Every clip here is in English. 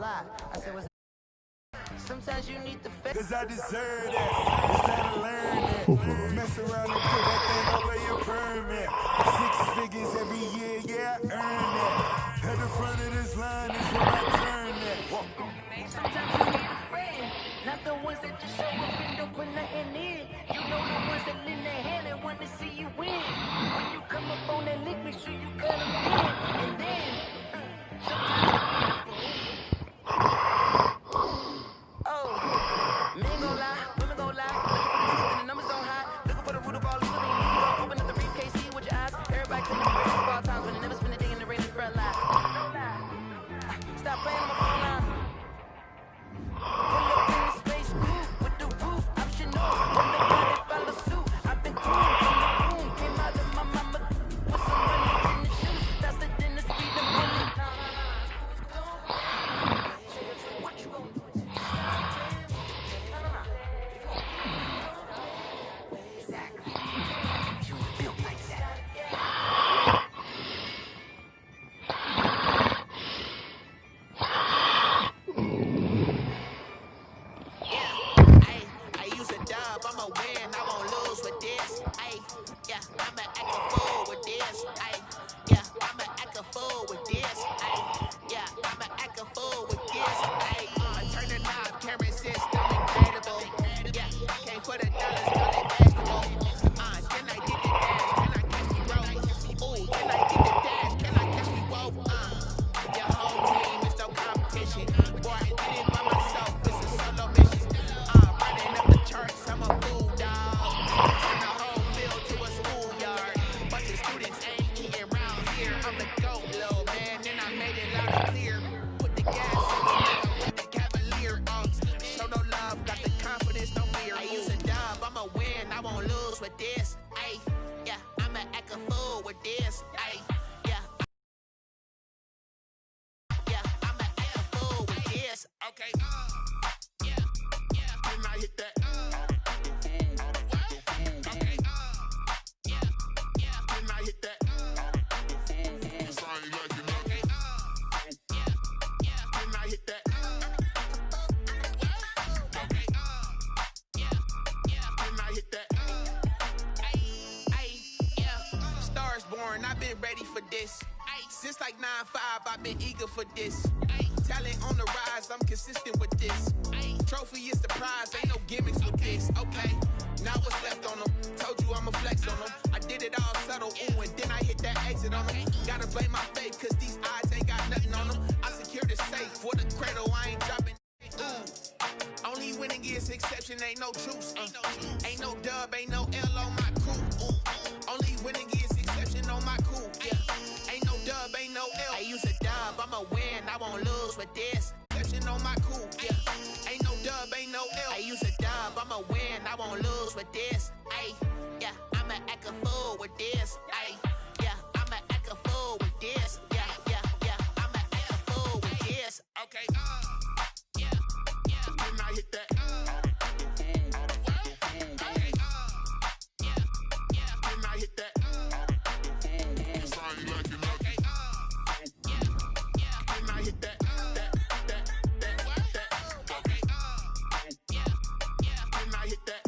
why? I said, sometimes you need the face. Cause I deserve that. It's time to learn that. Mess around and put that thing over your permit. 6 figures every year, yeah, I earn that. At the front of this line is where I turn that. Sometimes you need a friend. Not the ones that just show up and don't put nothing in. You know the ones that lend their hand and want to see you win. When you come up on that lick, make sure you cut them in. And then, men gon' lie, women gon' lie. Looking for the truth and the numbers don't hide. Looking for the root of all evil, then you gon' open up the briefcase, see with your eyes. Everybody claiming the greatest of all times, but they never spend a day in the rain in the front line. Stop playing on my phone line. Pull up in the space coupe with the roof optional. When the body follow suit, I've been groomed from the boom. Came out of my mama with some money in the shoes. Faster than the speed of bullet. What you gon' do? I've been ready for this. Since like 9-5, I've been eager for this. Talent on the rise, I'm consistent with this. Trophy is the prize, ain't no gimmicks with this. Okay, now what's left on them? Told you I'ma flex on them. I did it all subtle, ooh, and then I hit that exit on them. Gotta blame my faith, cause these eyes ain't got nothing on them. I secured the safe for the cradle, I ain't dropping. Only winning is exception, ain't no truce. Ain't no dub, ain't no L on my crew. Only winning is exception on my crew. Yeah, ain't no dub, ain't no L. I use a dub, I'ma win, I won't lose with this. Exception on my crew. Yeah, ain't no dub, ain't no L. I use a dub, I'ma win, I won't lose with this. Ay, yeah, I'ma act a fool with this. Ay, yeah, I'ma act a fool with this. Yeah, yeah, yeah, I'ma act a fool with this. Okay. Then I hit that. Then I hit that. Sorry, like it up. Then I hit that. Then I hit that.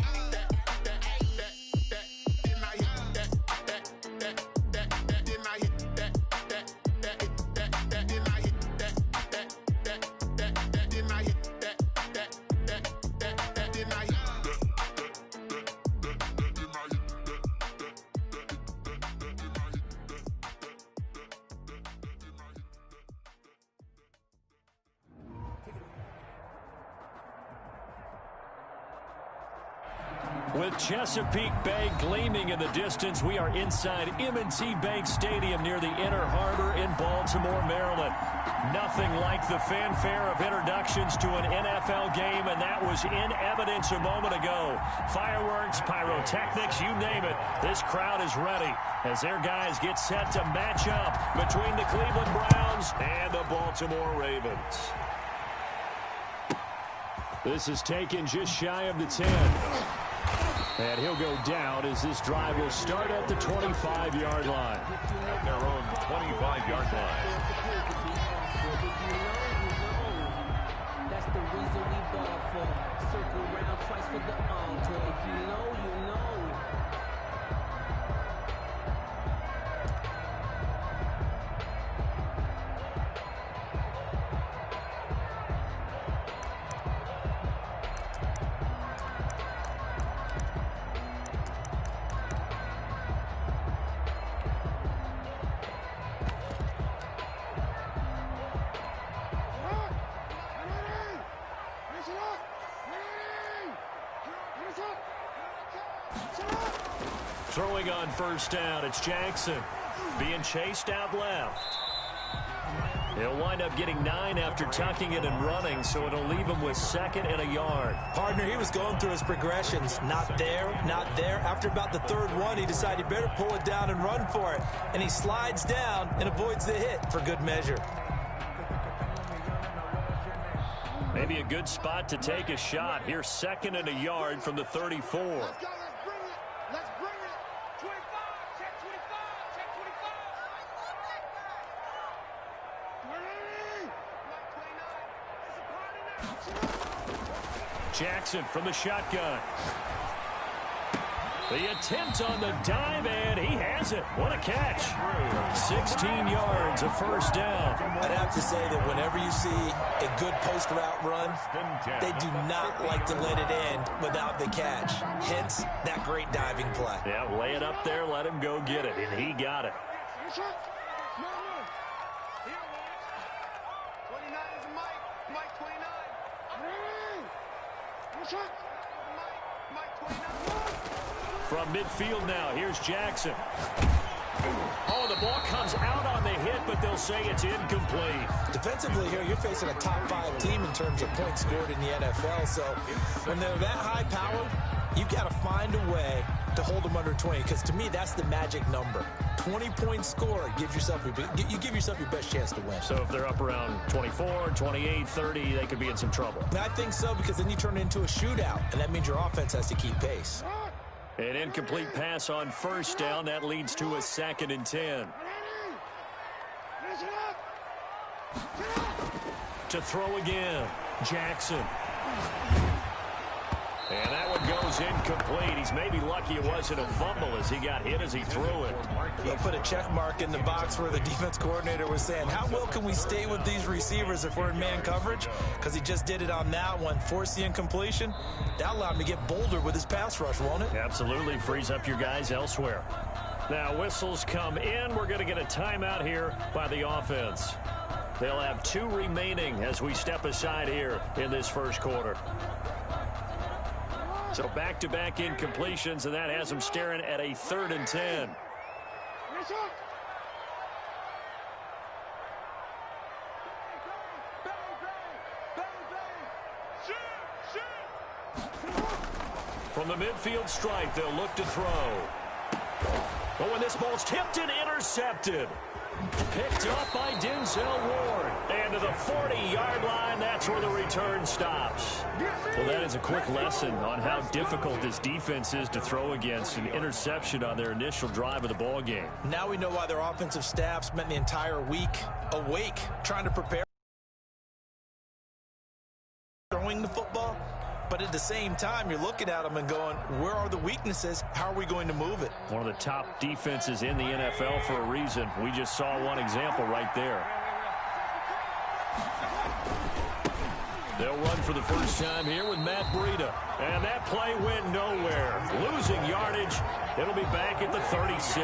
With Chesapeake Bay gleaming in the distance, we are inside M&T Bank Stadium near the Inner Harbor in Baltimore, Maryland. Nothing like the fanfare of introductions to an NFL game, and that was in evidence a moment ago. Fireworks, pyrotechnics, you name it. This crowd is ready as their guys get set to match up between the Cleveland Browns and the Baltimore Ravens. This is taken just shy of the 10. And he'll go down as this drive will start at the 25-yard line. At their own 25-yard line. Throwing on first down, it's Jackson. Being chased out left. He'll wind up getting 9 after tucking it and running, so it'll leave him with 2nd and a yard. Partner, he was going through his progressions. Not there, not there. After about the 3rd one, he decided he better pull it down and run for it. And he slides down and avoids the hit for good measure. Maybe a good spot to take a shot. Here's 2nd and a yard from the 34. Let's go, let's bring it. 25, check 25, check 25. Jackson from the shotgun. The attempt on the dive, and he has it. What a catch. 16 yards, a first down. I'd have to say that whenever you see a good post-route run, they do not like to let it end without the catch. Hence, that great diving play. Yeah, lay it up there, let him go get it, and he got it. 29 is Mike 29. Mike 29. From midfield now, here's Jackson. Oh, the ball comes out on the hit, but they'll say it's incomplete. Defensively here, you're facing a top 5 team in terms of points scored in the NFL. So when they're that high powered, you've got to find a way to hold them under 20, because to me, that's the magic number. 20-point score gives yourself you give yourself your best chance to win. So if they're up around 24, 28, 30, they could be in some trouble. I think so, because then you turn it into a shootout, and that means your offense has to keep pace. An incomplete pass on first down. That leads to a 2nd and 10. To throw again, Jackson. And that one goes incomplete. He's maybe lucky it wasn't a fumble as he got hit as he threw it. He put a check mark in the box where the defense coordinator was saying, how well can we stay with these receivers if we're in man coverage? Because he just did it on that one. Forced the incompletion. That allowed him to get bolder with his pass rush, won't it? Absolutely. Frees up your guys elsewhere. Now whistles come in. We're going to get a timeout here by the offense. They'll have 2 remaining as we step aside here in this first quarter. So back-to-back incompletions, and that has them staring at a 3rd and 10. From the midfield stripe, they'll look to throw. But when this ball's tipped and intercepted. Picked up by Denzel Ward. And to the 40-yard line, that's where the return stops. Well, that is a quick lesson on how difficult this defense is to throw against. An interception on their initial drive of the ball game. Now we know why their offensive staff spent the entire week awake trying to prepare throwing the football. But at the same time, you're looking at them and going, where are the weaknesses? How are we going to move it? One of the top defenses in the NFL for a reason. We just saw one example right there. They'll run for the first time here with Matt Breida. And that play went nowhere. Losing yardage. It'll be back at the 36.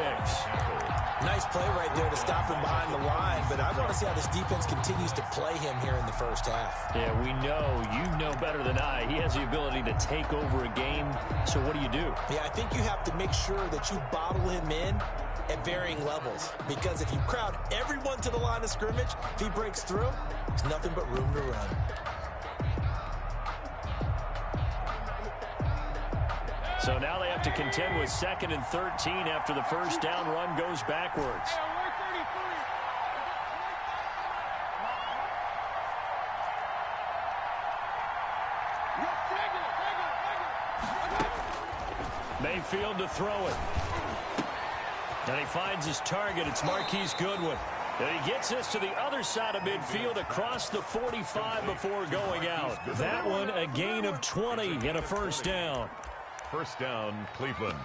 Nice play right there to stop him behind the line, but I want to see how this defense continues to play him here in the first half. Yeah, we know. You know better than I. He has the ability to take over a game, so what do you do? Yeah, I think you have to make sure that you bottle him in at varying levels, because if you crowd everyone to the line of scrimmage, if he breaks through, there's nothing but room to run. So now they have to contend with 2nd and 13 after the first down run goes backwards. Mayfield to throw it. And he finds his target. It's Marquise Goodwin. And he gets this to the other side of midfield across the 45 before going out. That one a gain of 20 and a first down. First down, Cleveland.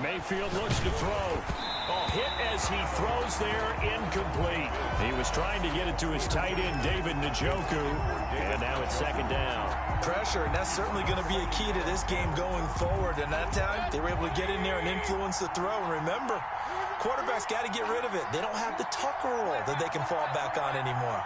Mayfield looks to throw. Oh, hit as he throws there, incomplete. He was trying to get it to his tight end, David Njoku, and now it's second down. Pressure, and that's certainly going to be a key to this game going forward. And that time, they were able to get in there and influence the throw. And remember, quarterbacks got to get rid of it. They don't have the tucker roll that they can fall back on anymore.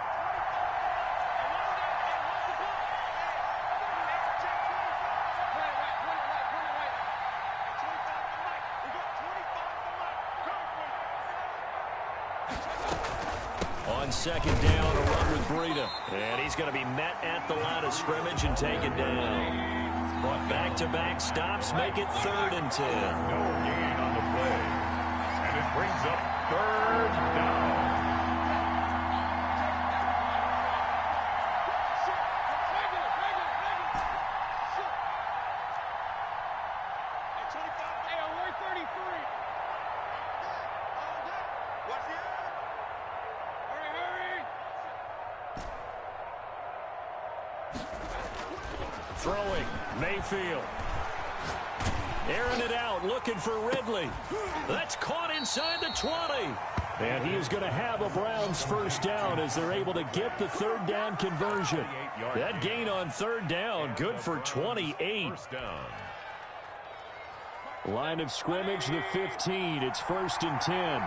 On second down, a run with Breida. And he's going to be met at the line of scrimmage and taken down. Back-to-back stops make it 3rd and 10. No gain on the play. And it brings up 3rd down. Throwing, Mayfield. Airing it out, looking for Ridley. That's caught inside the 20. And he is going to have a Browns first down as they're able to get the 3rd down conversion. That gain on 3rd down, good for 28. First down. Line of scrimmage, the 15. It's 1st and 10.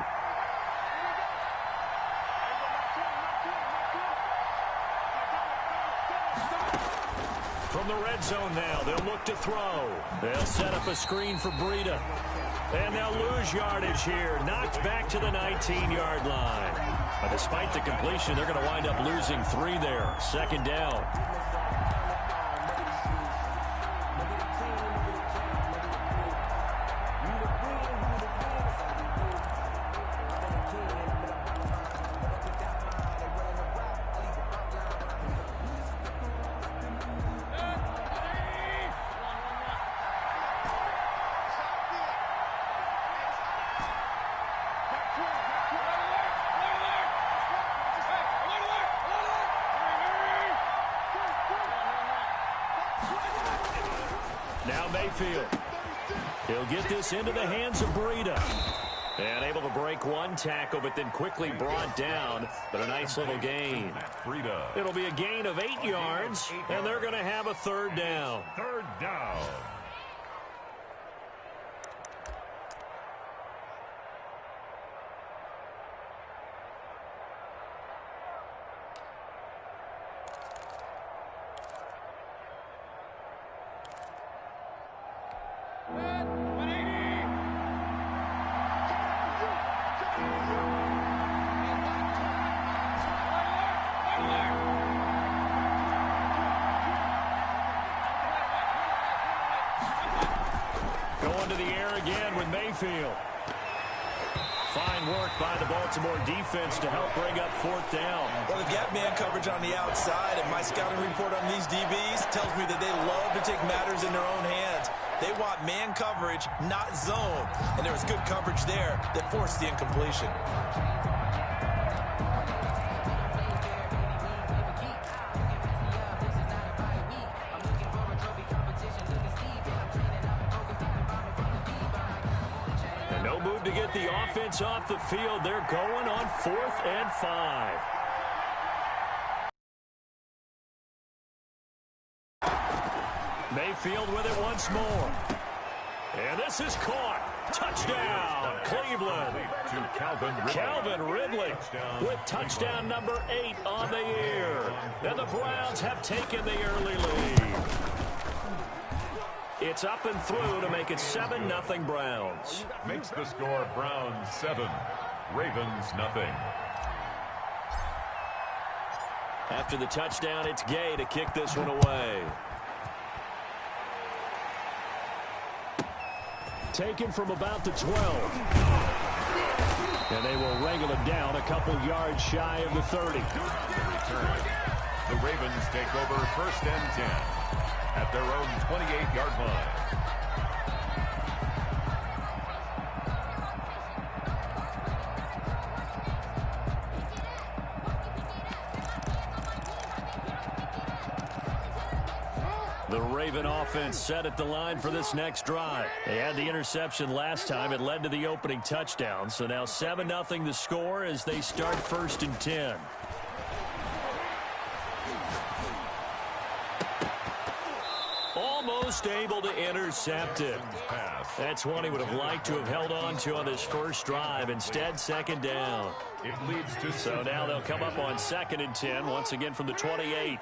From the red zone now, they'll look to throw. They'll set up a screen for Breida. And they'll lose yardage here. Knocked back to the 19-yard line. But despite the completion, they're going to wind up losing 3 there. Second down. Now Mayfield. He'll get this into the hands of Breida. And able to break one tackle, but then quickly brought down. But a nice little gain. It'll be a gain of 8 yards, and they're going to have a 3rd down. 3rd down. Going to the air again with Mayfield. Fine work by the Baltimore defense to help bring up 4th down. Well, they've got man coverage on the outside, and my scouting report on these DBs tells me that they love to take matters in their own hands. They want man coverage, not zone. And there was good coverage there that forced the incompletion. To get the offense off the field, they're going on 4th and 5. Mayfield with it once more. And this is caught. Touchdown, Cleveland. To Calvin Ridley with touchdown number 8 on the year. And the Browns have taken the early lead. It's up and through to make it 7-0 Browns. Makes the score Browns 7, Ravens nothing. After the touchdown, it's Gay to kick this one away. Taken from about the 12. And they will wrangle it down a couple yards shy of the 30. The Ravens take over 1st and 10. At their own 28-yard line. The Raven offense set at the line for this next drive. They had the interception last time. It led to the opening touchdown. So now 7-0 the score as they start 1st and 10. Almost able to intercept it. That's one he would have liked to have held on to on this first drive. Instead, 2nd down. It leads to So now they'll come up on 2nd and 10, once again from the 28.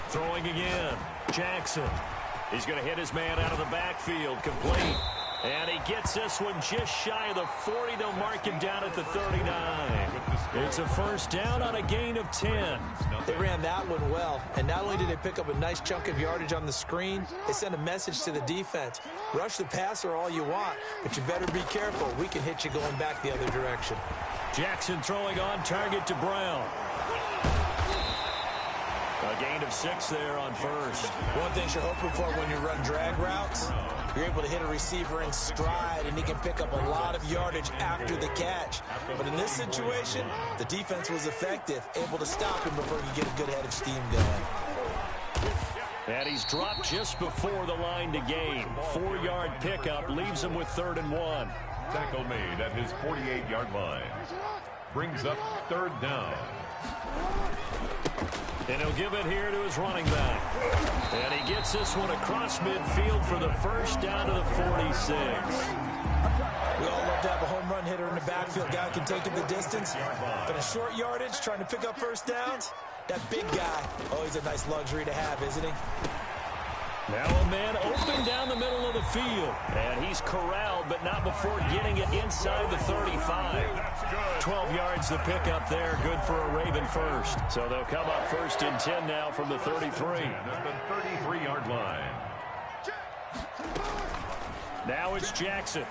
Throwing again. Jackson. He's going to hit his man out of the backfield. Complete. And he gets this one just shy of the 40. They'll mark him down at the 39. It's a 1st down on a gain of 10. They ran that one well, and not only did they pick up a nice chunk of yardage on the screen, they sent a message to the defense. Rush the passer all you want, but you better be careful. We can hit you going back the other direction. Jackson throwing on target to Brown. A gain of 6 there on 1st. One thing you're hoping for when you run drag routes, you're able to hit a receiver in stride, and he can pick up a lot of yardage after the catch. But in this situation, the defense was effective, able to stop him before he could get a good head of steam going. And he's dropped just before the line to gain. 4-yard pickup leaves him with 3rd and 1. tackle made at his 48-yard line. Brings up 3rd down. And he'll give it here to his running back. And he gets this one across midfield for the 1st down to the 46. We all love to have a home run hitter in the backfield. Guy can take it the distance. But a short yardage, trying to pick up 1st downs, that big guy, oh, he's a nice luxury to have, isn't he? Now a man open down the middle of the field. And he's corralled, but not before getting it inside the 35. 12 yards to pick up there. Good for a Raven 1st. So they'll come up 1st and 10 now from the 33. At the 33-yard line. Now it's Jackson.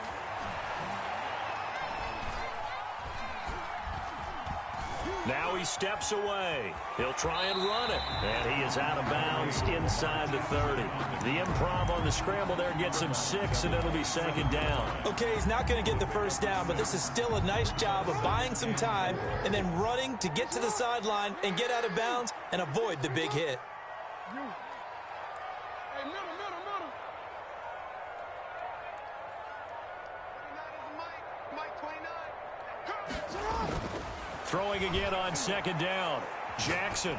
Now he steps away. He'll try and run it. And he is out of bounds inside the 30. The improv on the scramble there gets him 6, and it'll be 2nd down. Okay, he's not going to get the 1st down, but this is still a nice job of buying some time and then running to get to the sideline and get out of bounds and avoid the big hit. Throwing again on 2nd down. Jackson.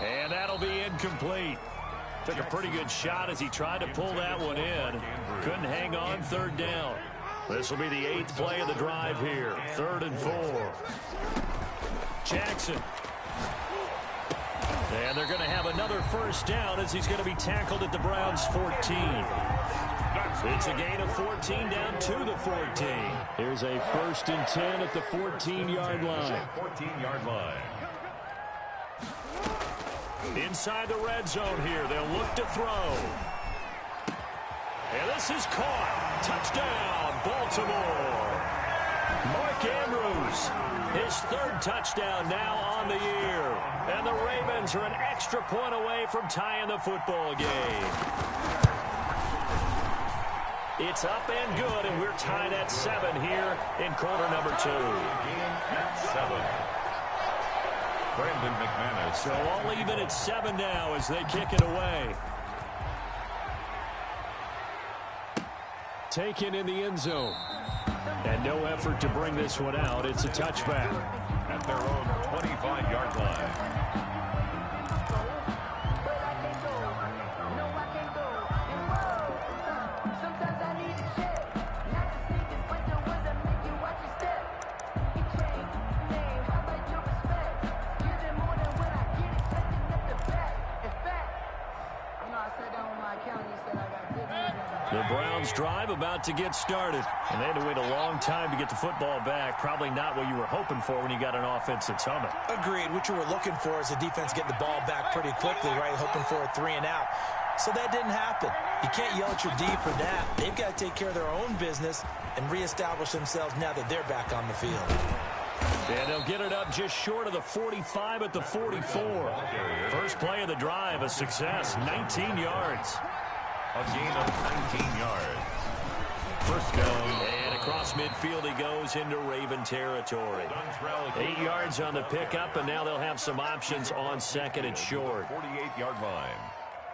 And that'll be incomplete. Took a pretty good shot as he tried to pull that one in. Couldn't hang on. 3rd down. This will be the 8th play of the drive here. 3rd and 4. Jackson. And they're going to have another 1st down as he's going to be tackled at the Browns' 14. It's a gain of 14 down to the 14. Here's a 1st and 10 at the 14-yard line. 14-yard line. Inside the red zone here. They'll look to throw. And this is caught. Touchdown, Baltimore. Mark Andrews, his 3rd touchdown now on the year. And the Ravens are an extra point away from tying the football game. It's up and good, and we're tied at 7 here in quarter number 2. Game at 7. Brandon McManus. So all even at 7 now as they kick it away. Taken in the end zone. And no effort to bring this one out. It's a touchback. At their own 25-yard line. The Browns drive about to get started. And they had to wait a long time to get the football back. Probably not what you were hoping for when you got an offense that's humming. Agreed. What you were looking for is the defense getting the ball back pretty quickly, right? Hoping for a 3 and out. So that didn't happen. You can't yell at your D for that. They've got to take care of their own business and reestablish themselves now that they're back on the field. And they'll get it up just short of the 45 at the 44. First play of the drive, a success, 19 yards. A gain of 19 yards. First down. And across midfield he goes into Raven territory. 8 yards on the pickup, and now they'll have some options on second and short. 48-yard line.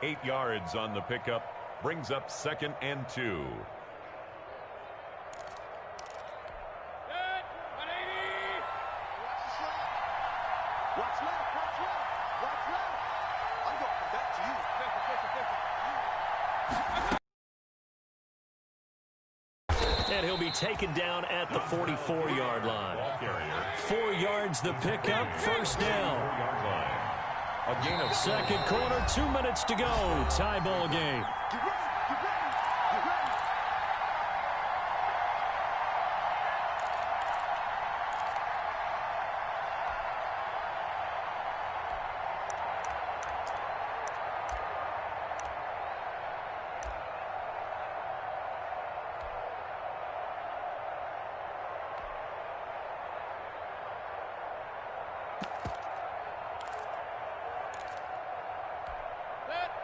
8 yards on the pickup. Brings up 2nd and 2. And he'll be taken down at the 44-yard line. 4 yards the pickup, first down. A gain of second quarter, 2 minutes to go. Tie ball game.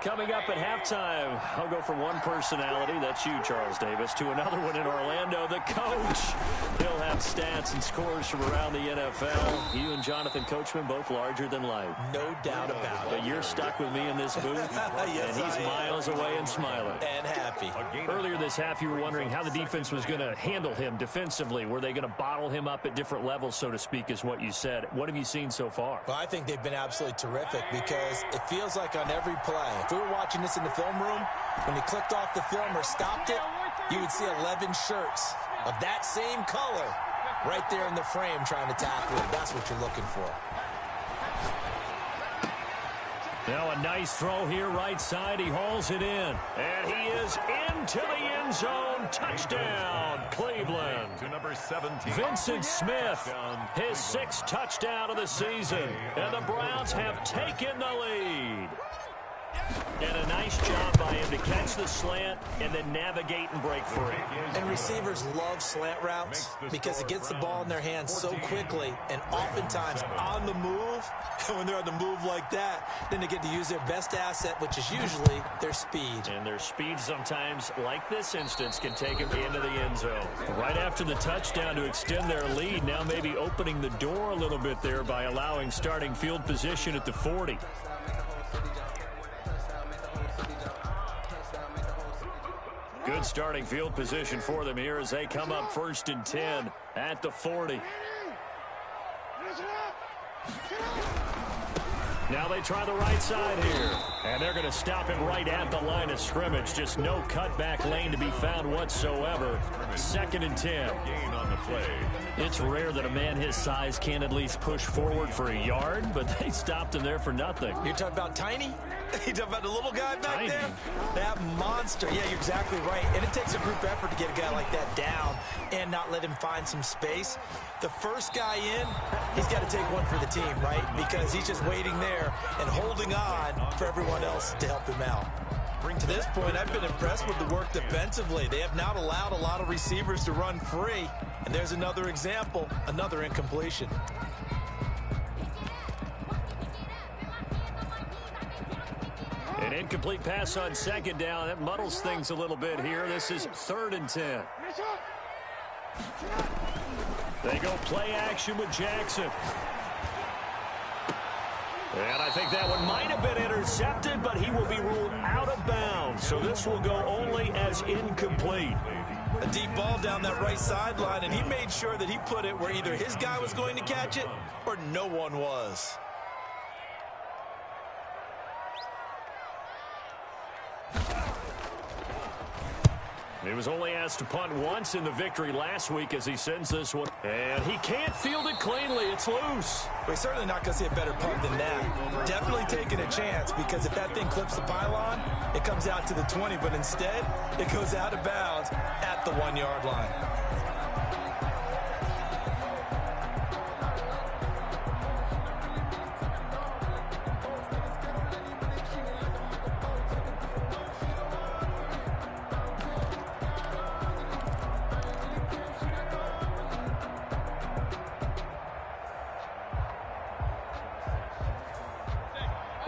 Coming up at halftime, I'll go from one personality, that's you, Charles Davis, to another one in Orlando, the coach. He'll have stats and scores from around the NFL. You and Jonathan Coachman, both larger than life. No doubt about it. But you're stuck with me in this booth, yes, and he's miles away and smiling. And happy. Earlier this half, you were wondering how the defense was going to handle him defensively. Were they going to bottle him up at different levels, so to speak, is what you said. What have you seen so far? Well, I think they've been absolutely terrific because it feels like on every play, if we were watching this in the film room, when he clicked off the film or stopped it, you would see 11 shirts of that same color right there in the frame trying to tackle it. That's what you're looking for. Now a nice throw here right side. He hauls it in. And he is into the end zone. Touchdown, Cleveland. To number 17. Vincent Smith, his 6th touchdown of the season. And the Browns have taken the lead. And a nice job by him to catch the slant and then navigate and break free. And receivers love slant routes because it gets the ball in their hands so quickly and oftentimes on the move. And when they're on the move like that, then they get to use their best asset, which is usually their speed. And their speed sometimes, like this instance, can take them into the end zone. Right after the touchdown to extend their lead, now maybe opening the door a little bit there by allowing starting field position at the 40. Good starting field position for them here as they come up 1st and 10 at the 40. Now they try the right side here. And they're going to stop him right at the line of scrimmage. Just no cutback lane to be found whatsoever. 2nd and 10. Gain on the play. It's rare that a man his size can at least push forward for a yard, but they stopped him there for nothing. You're talking about Tiny? You talking about the little guy back Tiny. there? That monster. Yeah, you're exactly right. And it takes a group effort to get a guy like that down and not let him find some space. The first guy in, he's got to take one for the team, right? Because he's just waiting there and holding on for everyone else to help him out. To this point, I've been impressed with the work defensively. They have not allowed a lot of receivers to run free. And there's another example, another incompletion. An incomplete pass on 2nd down. That muddles things a little bit here. This is 3rd and 10. They go play action with Jackson. And I think that one might have been intercepted, but he will be ruled out of bounds. So this will go only as incomplete. A deep ball down that right sideline, and he made sure that he put it where either his guy was going to catch it or no one was. He was only asked to punt once in the victory last week as he sends this one. And he can't field it cleanly. It's loose. We're certainly not going to see a better punt than that. Definitely taking a chance because if that thing clips the pylon, it comes out to the 20. But instead, it goes out of bounds at the 1-yard line.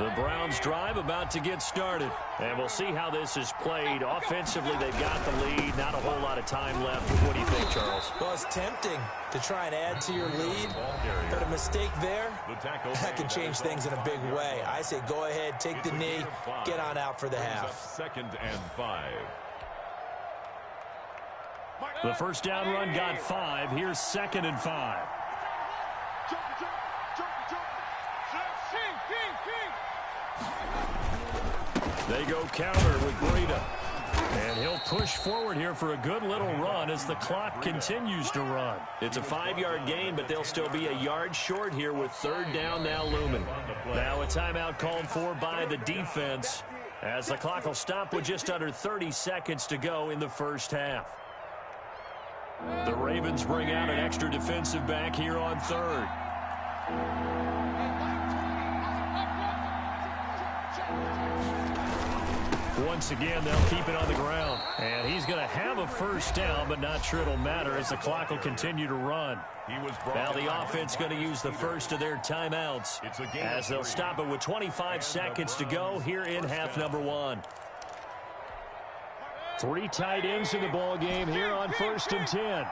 The Browns drive about to get started. And we'll see how this is played. Offensively, they've got the lead. Not a whole lot of time left. What do you think, Charles? Well, it's tempting to try and add to your lead, but a mistake there, that can change things in a big way. I say go ahead, take the knee, get on out for the half. 2nd and 5. The first down run got 5. Here's 2nd and 5. They go counter with Breida. And he'll push forward here for a good little run as the clock continues to run. It's a 5-yard gain, but they'll still be a yard short here with 3rd down now looming. Now a timeout called for by the defense as the clock will stop with just under 30 seconds to go in the first half. The Ravens bring out an extra defensive back here on 3rd. Once again, they'll keep it on the ground. And he's going to have a first down, but not sure it'll matter as the clock will continue to run. Now the offense going to use the first of their timeouts as they'll stop it with 25 seconds to go here in half number 1. 3 tight ends in the ball game here on 1st and 10.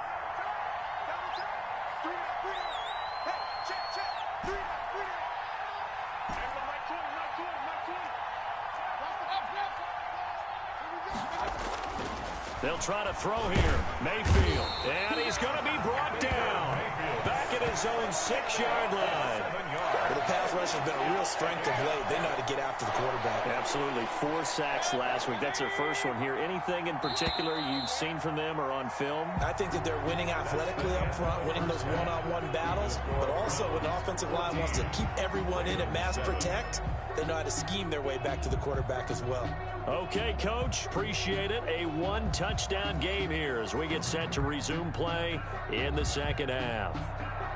They'll try to throw here. Mayfield. And he's going to be brought down. Back at his own 6-yard line. Well, the pass rush has been a real strength of late. They know how to get after the quarterback. Absolutely. 4 sacks last week. That's their first one here. Anything in particular you've seen from them or on film? I think that they're winning athletically up front, winning those one-on-one battles, but also when the offensive line wants to keep everyone in and mass protect, they know how to scheme their way back to the quarterback as well. Okay, Coach. Appreciate it. A 1-touchdown game here as we get set to resume play in the second half.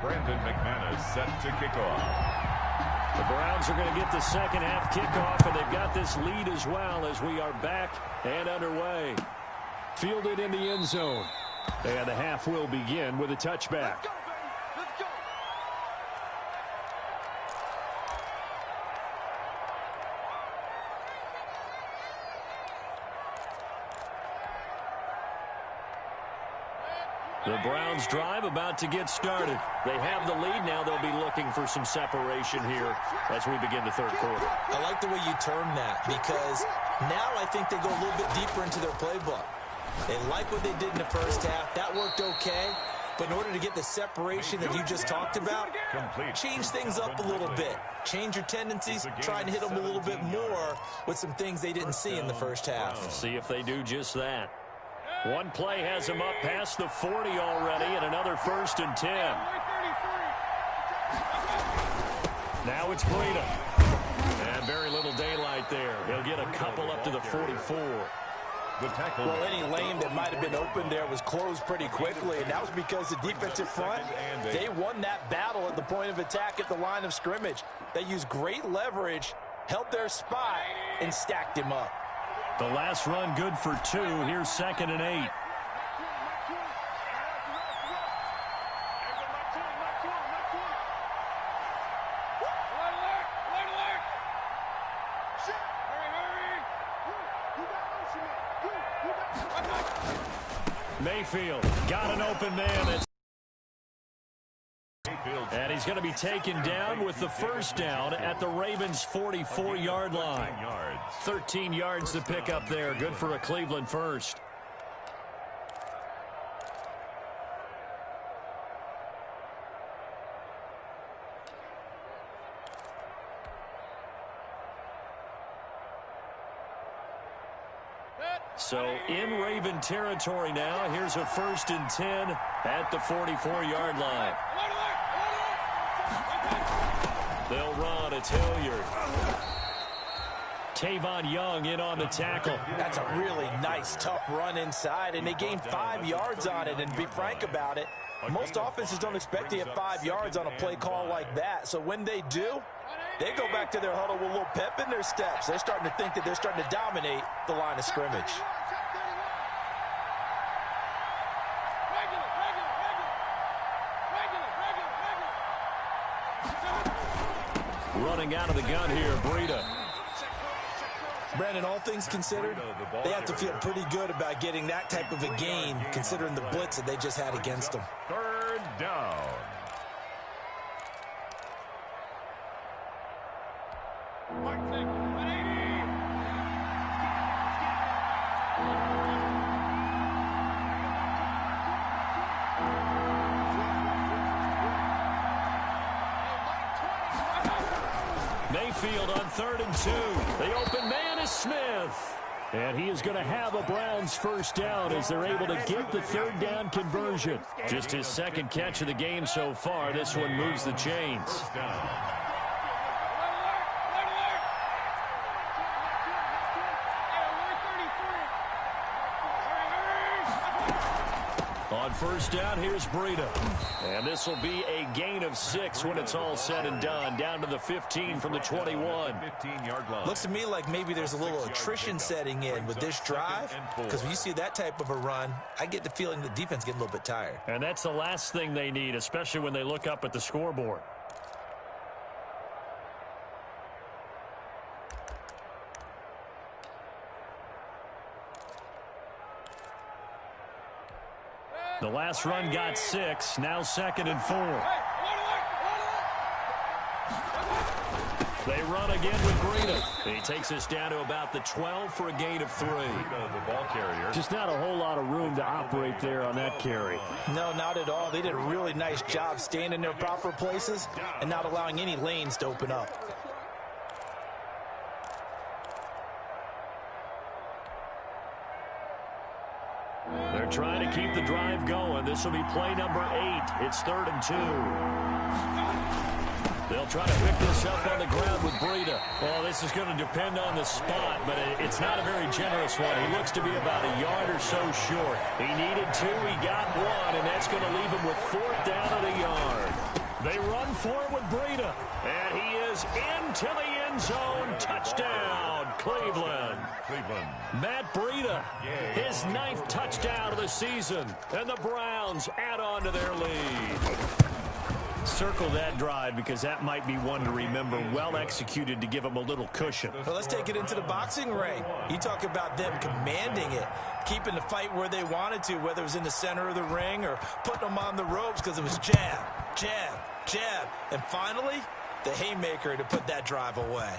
Brandon McManus set to kick off. The Browns are going to get the second half kickoff, and they've got this lead as well as we are back and underway. Fielded in the end zone. And the half will begin with a touchback. The Browns drive about to get started. They have the lead now. They'll be looking for some separation here as we begin the 3rd quarter. I like the way you term that because now I think they go a little bit deeper into their playbook. They like what they did in the first half. That worked okay. But in order to get the separation that you just talked about, change things up a little bit. Change your tendencies, try and hit them a little bit more with some things they didn't see in the first half. See if they do just that. One play has him up past the 40 already, and another 1st and 10. Now it's Breida. And very little daylight there. He'll get a couple up to the 44. Well, any lane that might have been open there was closed pretty quickly, and that was because the defensive front, they won that battle at the point of attack at the line of scrimmage. They used great leverage, held their spot, and stacked him up. The last run good for 2. Here's 2nd and 8. Mayfield got an open man. And he's going to be taken down with the first down at the Ravens' 44-yard line. 13 yards to pick up there. Good for a Cleveland first. So in Raven territory now. Here's a 1st and 10 at the 44-yard line. They'll run. It's Hilliard. Tavon Young in on the tackle. That's a really nice, tough run inside, and they gained 5 yards on it. And to be frank about it, most offenses don't expect to get 5 yards on a play call like that. So when they do, they go back to their huddle with a little pep in their steps. They're starting to think that they're starting to dominate the line of scrimmage. Running out of the gun here, Breida. Brandon, all things considered, they have to feel pretty good about getting that type of a gain, considering the blitz that they just had against them. Third down. Mayfield on 3rd and 2. The open man is Smith. And he is going to have a Browns first down as they're able to get the 3rd down conversion. Just his 2nd catch of the game so far. This one moves the chains. On 1st down, here's Breida. And this will be a gain of 6 when it's all said and done. Down to the 15 from the 21. 15-yard line. Looks to me like maybe there's a little attrition setting in with this drive, because when you see that type of a run, I get the feeling the defense getting a little bit tired. And that's the last thing they need, especially when they look up at the scoreboard. The last run got 6. Now 2nd and 4. They run again with Breida. He takes us down to about the 12 for a gain of 3. The ball carrier. Just not a whole lot of room to operate there on that carry. No, not at all. They did a really nice job staying in their proper places and not allowing any lanes to open up. They're trying to keep the drive going. This will be play number 8. It's 3rd and 2. They'll try to pick this up on the ground with Breida. Well, this is going to depend on the spot, but it's not a very generous one. He looks to be about a yard or so short. He needed 2. He got 1, and that's going to leave him with 4th down at a yard. They run for it with Breida, and he is into the end zone. Touchdown, Cleveland. Matt Breida, his 9th touchdown of the season, and the Browns add on to their lead. Circle that drive because that might be one to remember. Well executed to give them a little cushion. Well, let's take it into the boxing ring. You talk about them commanding it, keeping the fight where they wanted to, whether it was in the center of the ring or putting them on the ropes because it was jab, jab, jab. And finally, the haymaker to put that drive away.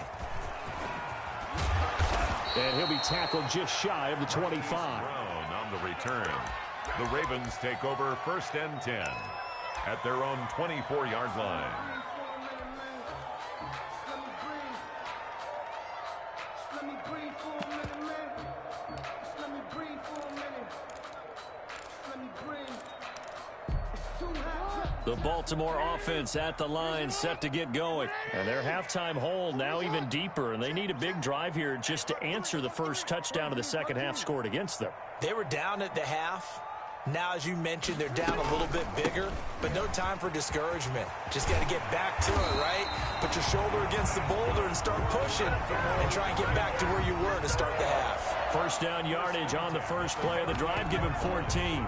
And he'll be tackled just shy of the 25. On the return, the Ravens take over 1st and 10 at their own 24-yard line. The Baltimore offense at the line, set to get going. And their halftime hole now even deeper, and they need a big drive here just to answer the first touchdown of the second half scored against them. They were down at the half. Now, as you mentioned, they're down a little bit bigger, but no time for discouragement. Just got to get back to it, right? Put your shoulder against the boulder and start pushing and try and get back to where you were to start the half. First down yardage on the first play of the drive. Give him 14.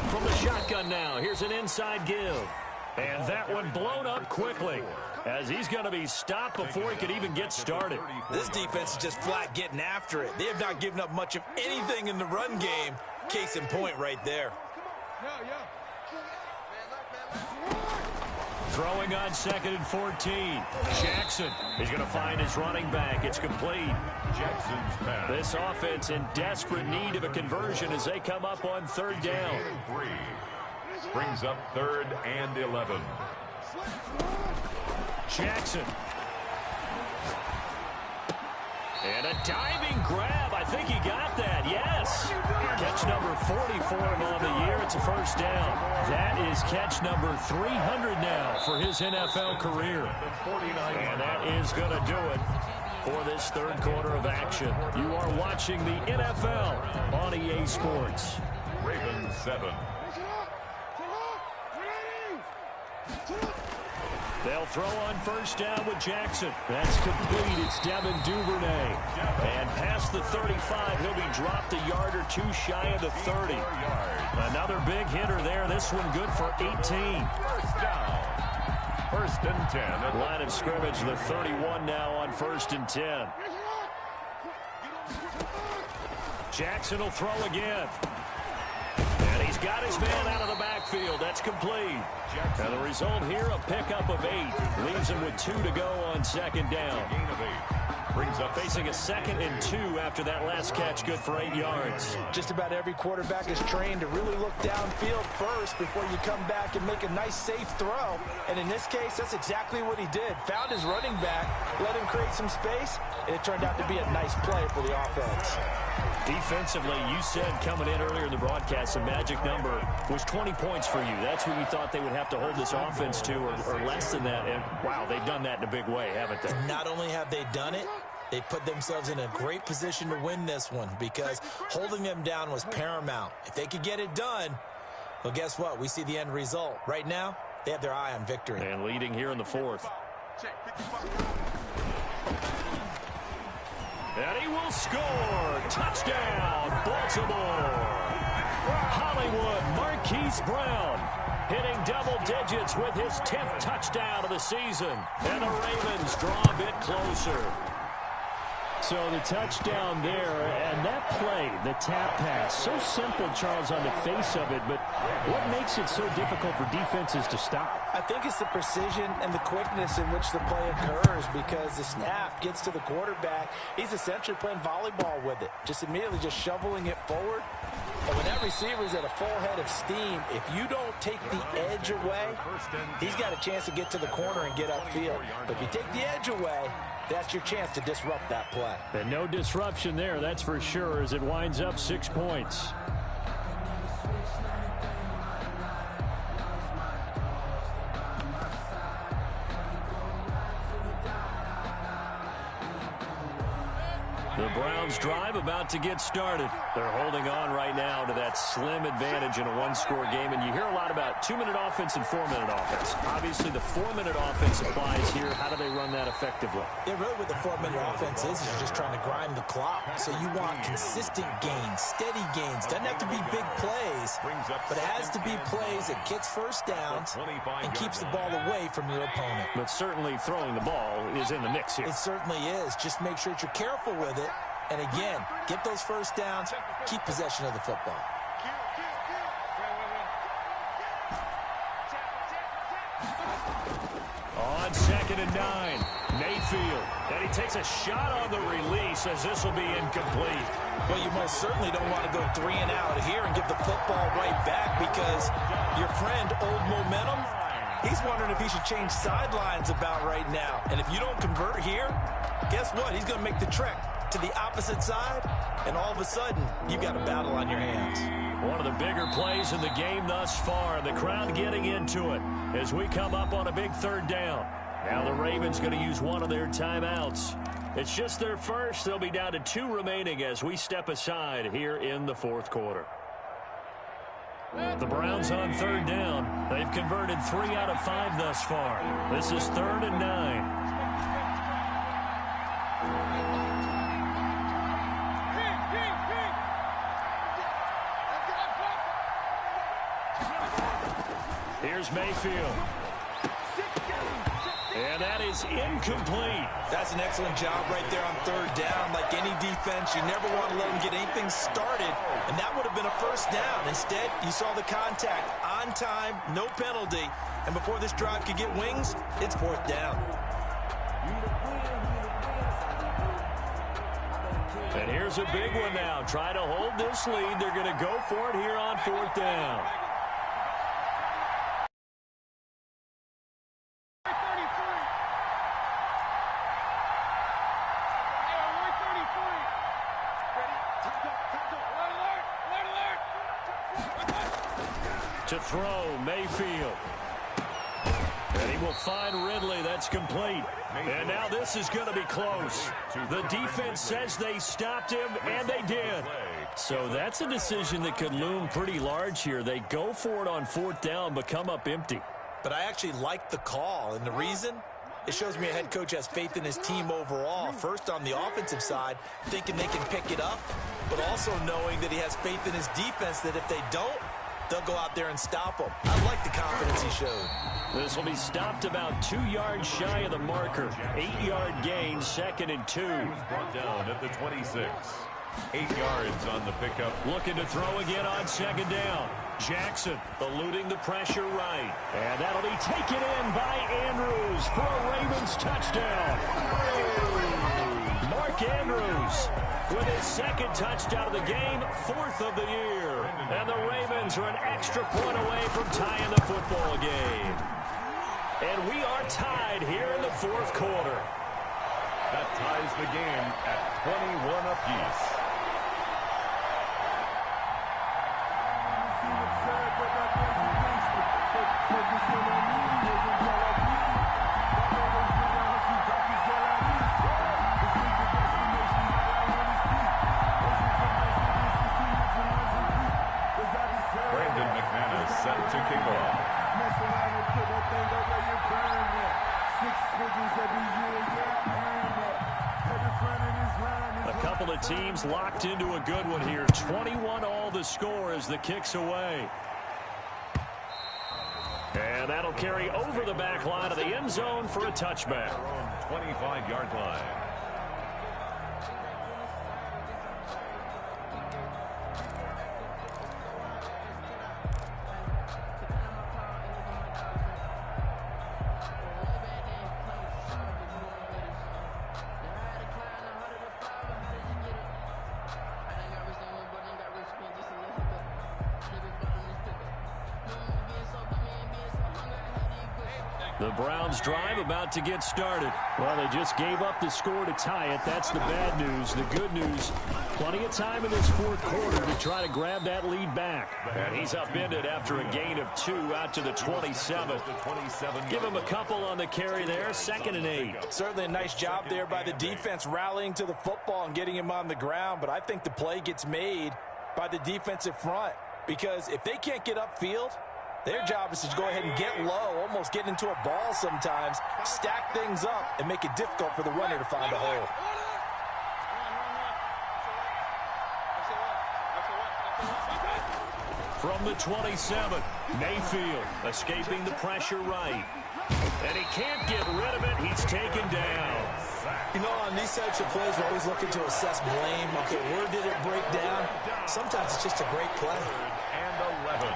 From the shotgun now, here's an inside give. And that one blown up quickly as he's going to be stopped before he could even get started. This defense is just flat getting after it. They have not given up much of anything in the run game. Case in point right there. Throwing on 2nd and 14. Jackson is going to find his running back. It's complete. Jackson's pass. This offense in desperate need of a conversion as they come up on 3rd down. 3 brings up 3rd and 11. Jackson. And a diving grab. I think he got that. Yes. Catch number 40 for him on the year. It's a first down. That is catch number 300 now for his NFL career. And that is going to do it for this third quarter of action. You are watching the NFL on EA Sports. Ravens 7. They'll throw on first down with Jackson. That's complete. It's Devin Duvernay. And past the 35, he'll be dropped a yard or two shy of the 30. Another big hitter there. This one good for 18. First down. First and 10. Line of scrimmage, the 31 now on first and 10. Jackson will throw again. And he's got his man out of the backfield. That's complete. And the result here, a pickup of 8. Leaves him with 2 to go on second down. Gain of 8. Brings up Facing a 2nd and 2 after that last catch, good for 8 yards. Just about every quarterback is trained to really look downfield first before you come back and make a nice, safe throw. And in this case, that's exactly what he did. Found his running back, let him create some space, and it turned out to be a nice play for the offense. Defensively, you said coming in earlier in the broadcast, the magic number was 20 points for you. That's what you thought they would have to hold this offense to, or less than that. And, wow, they've done that in a big way, haven't they? Not only have they done it, they put themselves in a great position to win this one because holding them down was paramount. If they could get it done, well, guess what? We see the end result. Right now, they have their eye on victory. And leading here in the 4th. And he will score. Touchdown, Baltimore. Hollywood Marquise Brown hitting double digits with his 10th touchdown of the season. And the Ravens draw a bit closer. So the touchdown there, and that play, the tap pass, so simple, Charles, on the face of it, but what makes it so difficult for defenses to stop? I think it's the precision and the quickness in which the play occurs because the snap gets to the quarterback. He's essentially playing volleyball with it, just immediately just shoveling it forward. And when that receiver's at a full head of steam, if you don't take the edge away, he's got a chance to get to the corner and get upfield. But if you take the edge away, that's your chance to disrupt that play. And no disruption there, that's for sure, as it winds up 6 points. The Browns drive about to get started. They're holding on right now to that slim advantage in a one-score game. And you hear a lot about 2-minute offense and 4-minute offense. Obviously, the 4-minute offense applies here. How do they run that effectively? Yeah, really what the 4-minute offense is you're just trying to grind the clock. So you want consistent gains, steady gains. Doesn't have to be big plays, but it has to be plays that gets first downs and keeps the ball away from your opponent. But certainly throwing the ball is in the mix here. It certainly is. Just make sure that you're careful with it. And again, get those first downs, keep possession of the football. On 2nd and 9, Mayfield. And he takes a shot on the release as this will be incomplete. Well, you most certainly don't want to go 3 and out here and give the football right back because your friend, Old Momentum, he's wondering if he should change sidelines about right now. And if you don't convert here, guess what? He's going to make the trek to the opposite side, and all of a sudden, you've got a battle on your hands. One of the bigger plays in the game thus far. The crowd getting into it as we come up on a big 3rd down. Now the Ravens going to use one of their timeouts. It's just their first. They'll be down to 2 remaining as we step aside here in the 4th quarter. The Browns on 3rd down. They've converted 3 out of 5 thus far. This is 3rd and 9. Here's Mayfield. And that is incomplete. That's an excellent job right there on 3rd down. Like any defense, you never want to let them get anything started. And that would have been a first down. Instead, you saw the contact on time, no penalty. And before this drive could get wings, it's 4th down. And here's a big one now. Trying to hold this lead. They're going to go for it here on 4th down. To throw, Mayfield. And he will find Ridley. That's complete. And now this is going to be close. The defense says they stopped him, and they did. So that's a decision that could loom pretty large here. They go for it on 4th down, but come up empty. but I actually like the call. And the reason? It shows me a head coach has faith in his team overall. First, on the offensive side, thinking they can pick it up, but also knowing that he has faith in his defense that if they don't, they'll go out there and stop them. I like the confidence he showed. This will be stopped about 2 yards shy of the marker. 8-yard gain, 2nd and 2. Brought down at the 26. 8 yards on the pickup. Looking to throw again on 2nd down. Jackson eluding the pressure right. And that'll be taken in by Andrews for a Ravens touchdown. Mark Andrews with his 2nd touchdown of the game, 4th of the year. And the Ravens are an extra point away from tying the football game. And we are tied here in the 4th quarter. That ties the game at 21 apiece. Set to kick off. A couple of teams locked into a good one here. 21-all the score as the kick's away. And that'll carry over the back line of the end zone for a touchback. 25-yard line. The Browns drive about to get started. Well, they just gave up the score to tie it. That's the bad news. The good news, plenty of time in this 4th quarter to try to grab that lead back. And he's upended after a gain of 2 out to the 27. Give him a couple on the carry there, 2nd and 8. Certainly a nice job there by the defense rallying to the football and getting him on the ground. But I think the play gets made by the defensive front because if they can't get upfield, their job is to go ahead and get low, almost get into a ball sometimes, stack things up, and make it difficult for the runner to find a hole. From the 27, Mayfield escaping the pressure right. And he can't get rid of it. He's taken down. You know, on these types of plays, we're always looking to assess blame. Okay, where did it break down? Sometimes it's just a great play. And 11.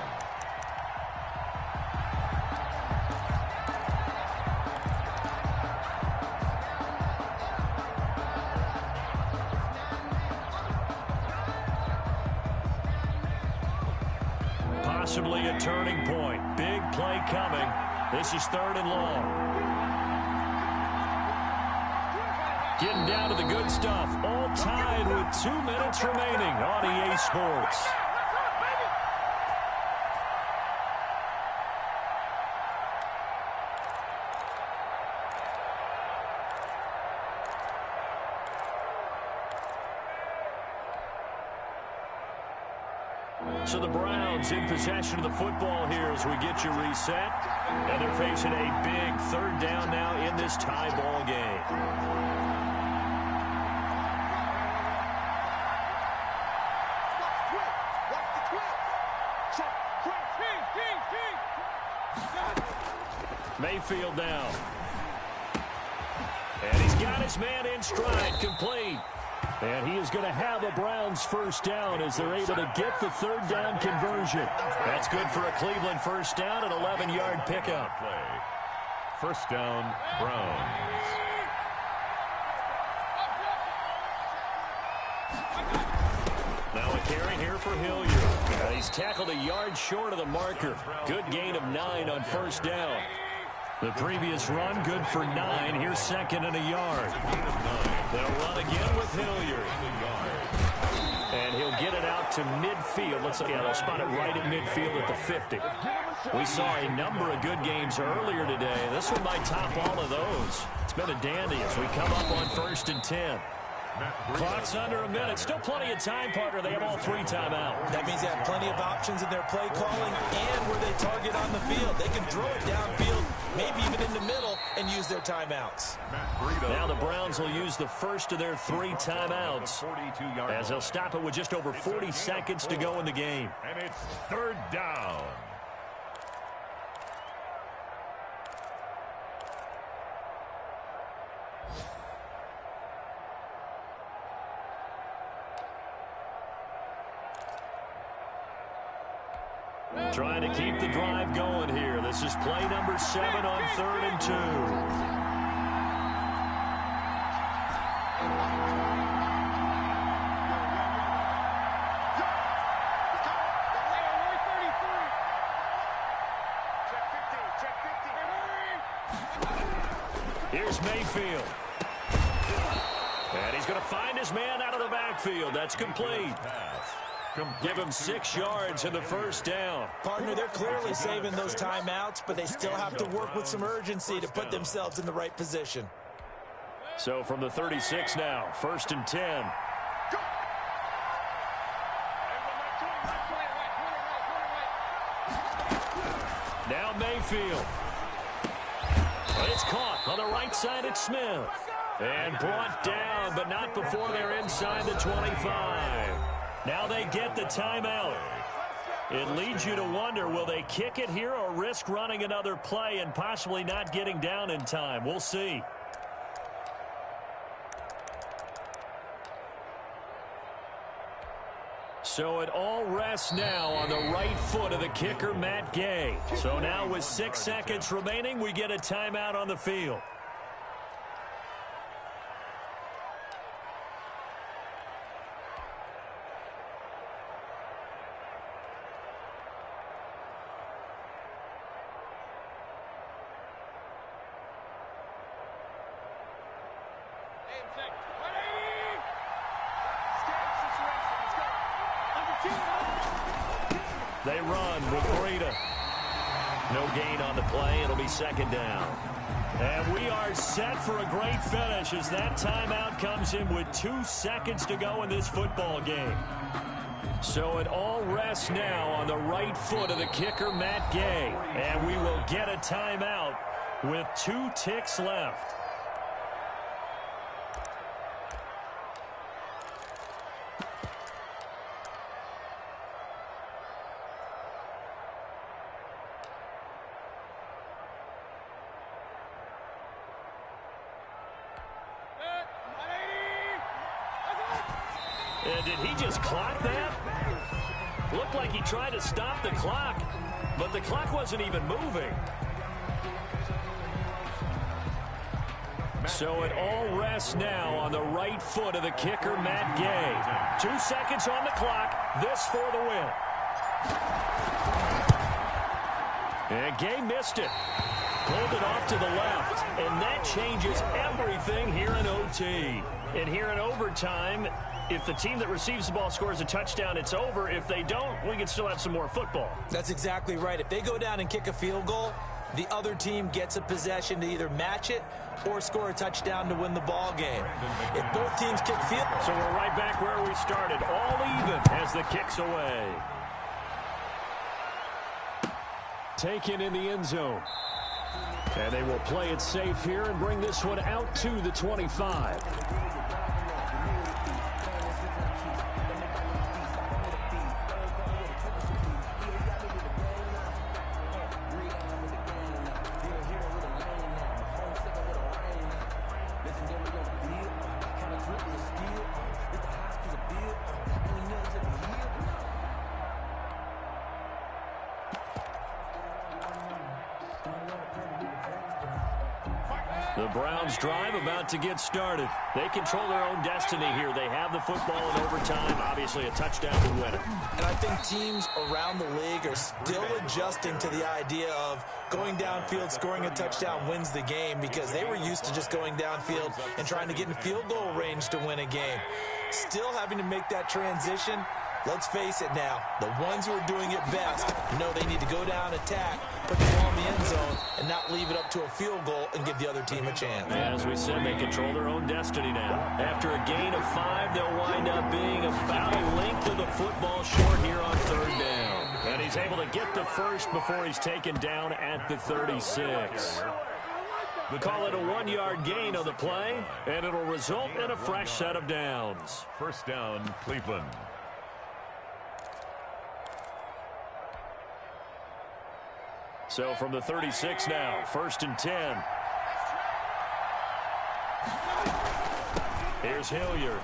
Possibly a turning point. Big play coming. This is 3rd and long. Getting down to the good stuff. All tied with 2 minutes remaining on EA Sports. So the Browns in possession of the football here as we get you reset. And they're facing a big 3rd down now in this tie ball game. Mayfield down. And he's got his man in stride, complete. And he is going to have a Browns 1st down as they're able to get the 3rd down conversion. That's good for a Cleveland 1st down, an 11-yard pickup. 1st down, Browns. Now a carry here for Hilliard. He's tackled a yard short of the marker. Good gain of 9 on 1st down. The previous run, good for 9. Here's 2nd and a yard. They'll run again with Hilliard. And he'll get it out to midfield. Let's see, they'll spot it right at midfield at the 50. We saw a number of good games earlier today. This one might top all of those. It's been a dandy as we come up on 1st and 10. Clock's under a minute. Still plenty of time, partner. They have all 3 timeouts. That means they have plenty of options in their play calling and where they target on the field. They can throw it downfield, maybe even in the middle, and use their timeouts. Now the Browns will use the first of their 3 timeouts as they'll stop it with just over 40 seconds to go in the game. And it's 3rd down. Trying to keep the drive going here. This is play number 7 on 3rd and 2. Here's Mayfield. And he's going to find his man out of the backfield. That's complete. Give him 6 yards in the first down. Partner, they're clearly saving those timeouts, but they still have to work with some urgency to put themselves in the right position. So from the 36 now, 1st and 10. Now Mayfield. It's caught on the right side at Smith. And brought down, but not before they're inside the 25. Now they get the timeout. It leads you to wonder, will they kick it here or risk running another play and possibly not getting down in time? We'll see. So it all rests now on the right foot of the kicker, Matt Gay. So now with 6 seconds remaining, we get a timeout on the field. They run with Breida. No gain on the play. It'll be 2nd down. And we are set for a great finish as that timeout comes in with 2 seconds to go in this football game. So it all rests now on the right foot of the kicker, Matt Gay. And we will get a timeout with 2 ticks left. Did he just clock that? Looked like he tried to stop the clock, but the clock wasn't even moving. So it all rests now on the right foot of the kicker, Matt Gay. 2 seconds on the clock. This for the win. And Gay missed it. Pulled it off to the left. And that changes everything here in OT. And here in overtime, if the team that receives the ball scores a touchdown, it's over. If they don't, we can still have some more football. That's exactly right. If they go down and kick a field goal, the other team gets a possession to either match it or score a touchdown to win the ball game. If both teams kick field goals. So we're right back where we started, all even as the kick's away. Taken in the end zone. And they will play it safe here and bring this one out to the 25. The Browns drive about to get started. They control their own destiny here. They have the football in overtime. Obviously, a touchdown to win it. And I think teams around the league are still adjusting to the idea of going downfield, scoring a touchdown wins the game, because they were used to just going downfield and trying to get in field goal range to win a game. Still having to make that transition, Let's face it now, the ones who are doing it best know they need to go down, attack, put the ball in the end zone, and not leave it up to a field goal and give the other team a chance. As we said, they control their own destiny now. After a gain of 5, they'll wind up being about a length of the football short here on 3rd down. And he's able to get the first before he's taken down at the 36. We call it a 1-yard gain on the play, and it'll result in a fresh set of downs. 1st down, Cleveland. So from the 36 now, 1st and 10. Here's Hilliard.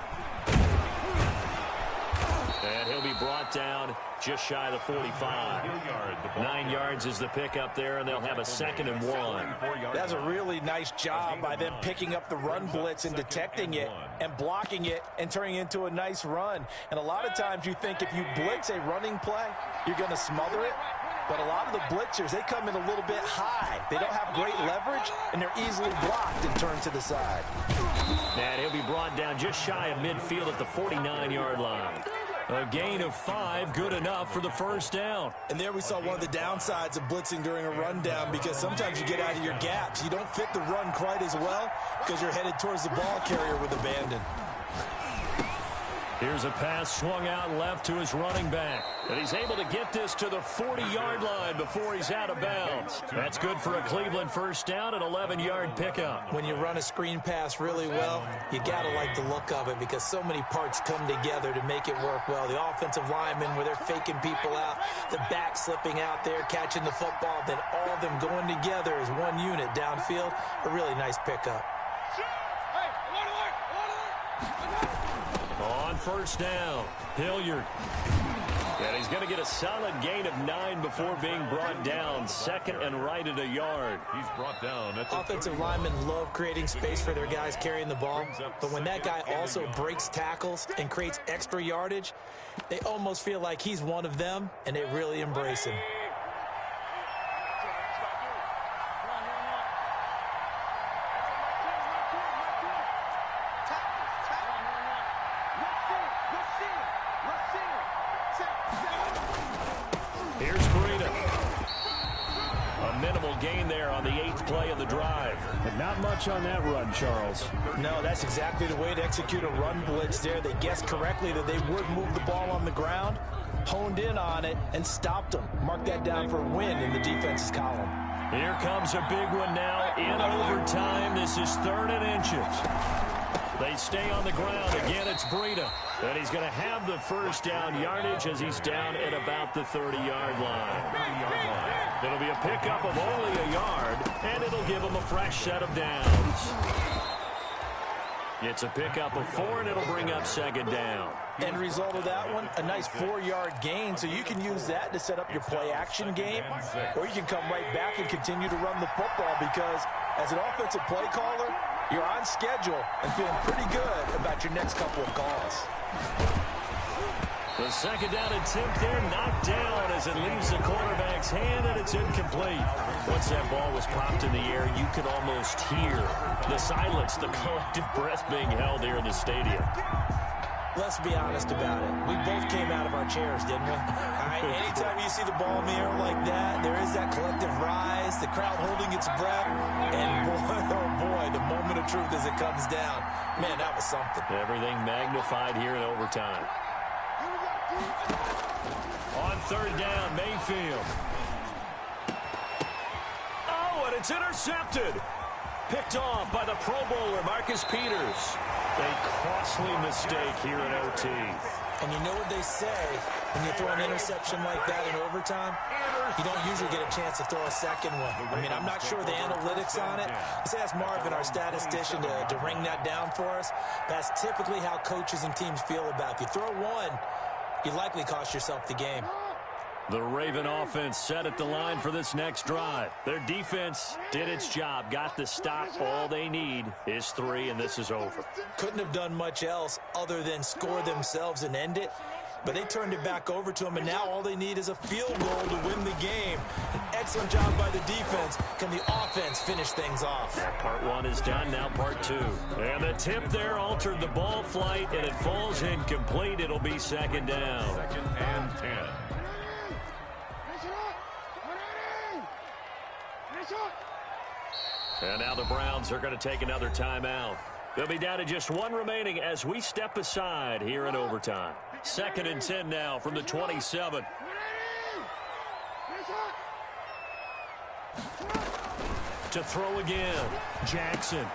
And he'll be brought down just shy of the 45. 9 yards is the pickup there, and they'll have a 2nd and 1. That's a really nice job by them picking up the run blitz and detecting it and blocking it and turning it into a nice run. And a lot of times you think if you blitz a running play, you're going to smother it. But a lot of the blitzers, they come in a little bit high. They don't have great leverage, and they're easily blocked and turned to the side. And he'll be brought down just shy of midfield at the 49-yard line. A gain of 5, good enough for the 1st down. And there we saw one of the downsides of blitzing during a rundown, because sometimes you get out of your gaps. You don't fit the run quite as well because you're headed towards the ball carrier with abandon. Here's a pass swung out left to his running back. And he's able to get this to the 40-yard line before he's out of bounds. That's good for a Cleveland 1st down, an 11-yard pickup. When you run a screen pass really well, you got to like the look of it because so many parts come together to make it work well. The offensive linemen, where they're faking people out, the back slipping out there, catching the football, then all of them going together as one unit downfield. A really nice pickup. On 1st down, Hilliard. And he's going to get a solid gain of 9 before being brought down. 2nd and right at a yard. He's brought down. Offensive linemen love creating space for their guys carrying the ball. But when that guy also breaks tackles and creates extra yardage, they almost feel like he's one of them, and they really embrace him. Here's Breida. A minimal gain there on the 8th play of the drive. But not much on that run, Charles. No, that's exactly the way to execute a run blitz there. They guessed correctly that they would move the ball on the ground, honed in on it, and stopped them. Mark that down for a win in the defense's column. Here comes a big one now in overtime. This is 3rd and inches. They stay on the ground. Again, it's Breida. And he's going to have the 1st down yardage as he's down at about the 30-yard line. It'll be a pickup of only a yard, and it'll give him a fresh set of downs. It's a pickup of 4, and it'll bring up 2nd down. End result of that one, a nice 4-yard gain, so you can use that to set up your play-action game, or you can come right back and continue to run the football because as an offensive play caller, you're on schedule and feeling pretty good about your next couple of calls. The 2nd down attempt there knocked down as it leaves the quarterback's hand, and it's incomplete. Once that ball was popped in the air, you could almost hear the silence, the collective breath being held here in the stadium. Let's be honest about it. We both came out of our chairs, didn't we? All right, anytime you see the ball in the air like that, there is that collective rise, the crowd holding its breath, and boy, oh boy, the moment of truth as it comes down. Man, that was something. Everything magnified here in overtime. On 3rd down, Mayfield. Oh, and it's intercepted. Picked off by the Pro Bowler, Marcus Peters. A costly mistake here in OT. And you know what they say, when you throw an interception like that in overtime, you don't usually get a chance to throw a second one. I mean, I'm not sure the analytics on it. Let's ask Marvin, our statistician, to ring that down for us. That's typically how coaches and teams feel about it. If you throw one, you likely cost yourself the game. The Raven offense set at the line for this next drive. Their defense did its job, got the stop. All they need is 3, and this is over. Couldn't have done much else other than score themselves and end it. but they turned it back over to him, and now all they need is a field goal to win the game. An excellent job by the defense. Can the offense finish things off? Part one is done, now part two. And the tip there altered the ball flight, and it falls incomplete. It'll be second down. 2nd and 10. And now the Browns are going to take another timeout. They'll be down to just one remaining as we step aside here in overtime. 2nd and 10 now from the 27. To throw again. Jackson.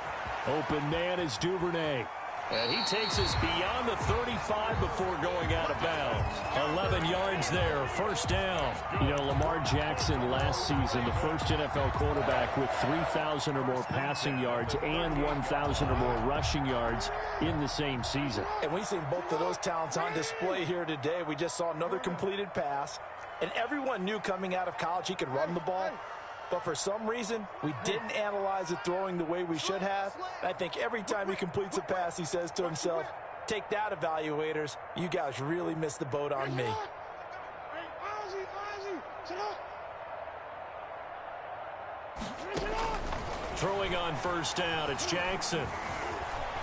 Open man is Duvernay. And he takes us beyond the 35 before going out of bounds. 11 yards there, first down. You know, Lamar Jackson last season, the first NFL quarterback with 3,000 or more passing yards and 1,000 or more rushing yards in the same season. And we've seen both of those talents on display here today. We just saw another completed pass. And everyone knew coming out of college he could run the ball. But for some reason, we didn't analyze it throwing the way we should have. I think every time he completes a pass, he says to himself, take that, evaluators. You guys really missed the boat on me. Throwing on first down, it's Jackson.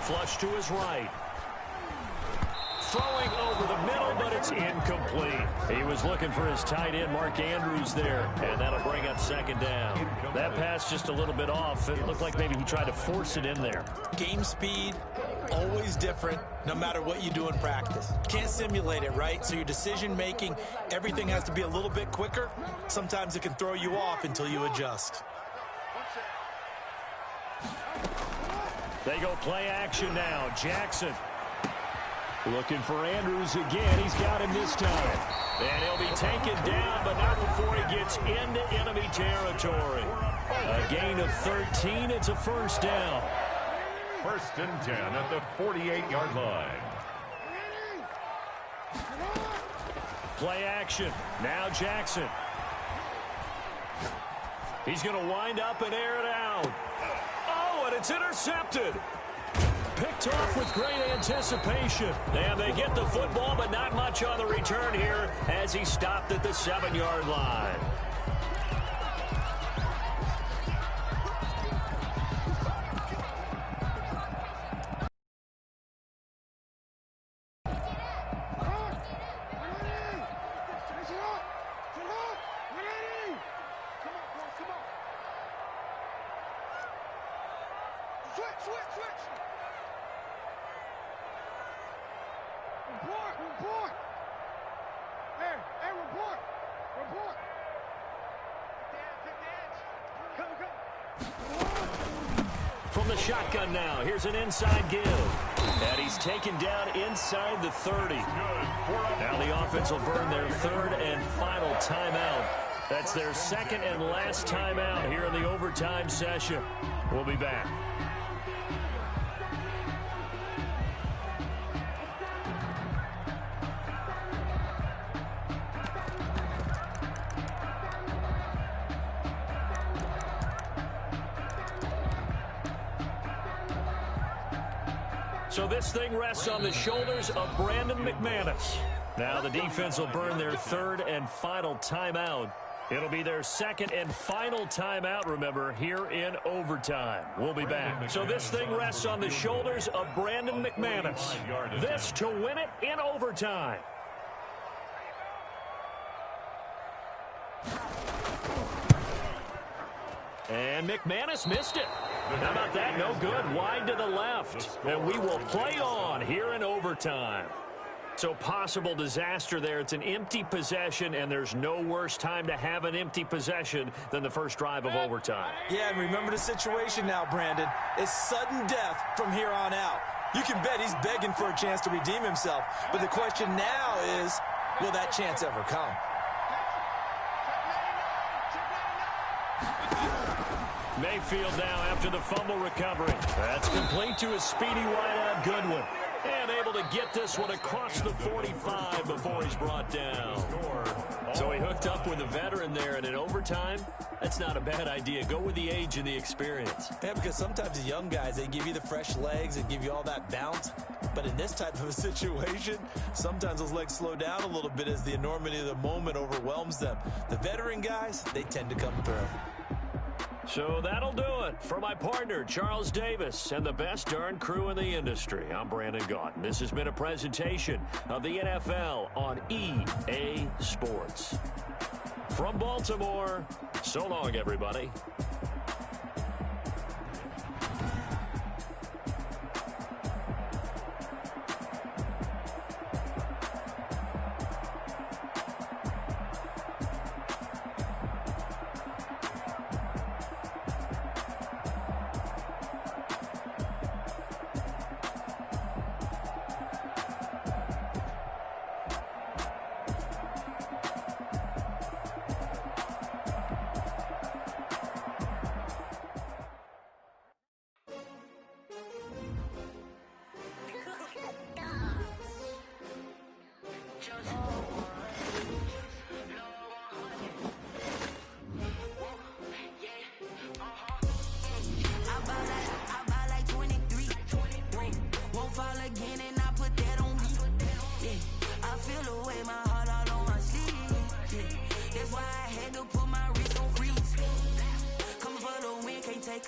Flush to his right. Throwing over the middle, but it's incomplete. He was looking for his tight end, Mark Andrews, there, and that'll bring up second down. That pass just a little bit off. It looked like maybe he tried to force it in there. Game speed, always different, no matter what you do in practice. Can't simulate it, right? So your decision-making, everything has to be a little bit quicker. Sometimes it can throw you off until you adjust. They go play action now. Jackson. Looking for Andrews again. He's got him this time. And he'll be taken down, but not before he gets into enemy territory. A gain of 13. It's a first down. 1st and 10 at the 48-yard line. Play action. Now Jackson. He's going to wind up and air it out. Oh, and it's intercepted. Picked off with great anticipation. And they get the football, but not much on the return here as he stopped at the 7-yard line. Report! Hey, report! From the shotgun now, here's an inside give. And he's taken down inside the 30. Now the offense will burn their 3rd and final timeout. That's their 2nd and last timeout here in the overtime session. We'll be back. So this thing rests on the shoulders of Brandon McManus. Now the defense will burn their 3rd and final timeout. It'll be their 2nd and final timeout, remember, here in overtime. We'll be back. So this thing rests on the shoulders of Brandon McManus. This to win it in overtime. And McManus missed it. How about that? No good. Wide to the left. And we will play on here in overtime. So possible disaster there. It's an empty possession, and there's no worse time to have an empty possession than the first drive of overtime. Yeah, and remember the situation now, Brandon. It's sudden death from here on out. You can bet he's begging for a chance to redeem himself. But the question now is, will that chance ever come? Mayfield now after the fumble recovery. That's complete to his speedy wideout Goodwin. And able to get this one across the 45 before he's brought down. So he hooked up with a veteran there, and in overtime, that's not a bad idea. Go with the age and the experience. Yeah, because sometimes the young guys, they give you the fresh legs and give you all that bounce. But in this type of a situation, sometimes those legs slow down a little bit as the enormity of the moment overwhelms them. The veteran guys, they tend to come through. So that'll do it for my partner, Charles Davis, and the best darn crew in the industry. I'm Brandon Gaudin. This has been a presentation of the NFL on EA Sports. From Baltimore, so long, everybody.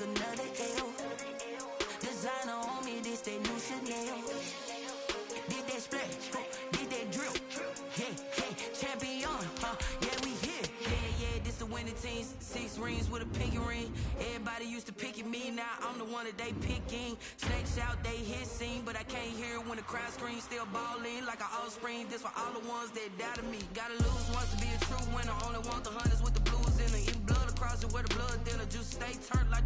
Another L. Designer on me, this that new Chanel. Did that splash, did that drill. Yeah, champion, yeah, we here. Yeah, this the winning team. 6 rings with a pinky ring. Everybody used to pick at me, now I'm the one that they picking. Snakes out, they hissing, but I can't hear when the crowd screams. Still balling like an offspring. This for all the ones that doubted me. Gotta lose once to be a true winner. Only want the hunters with the blues in it. Eat blood across it where the blood thinner. Just stay turned like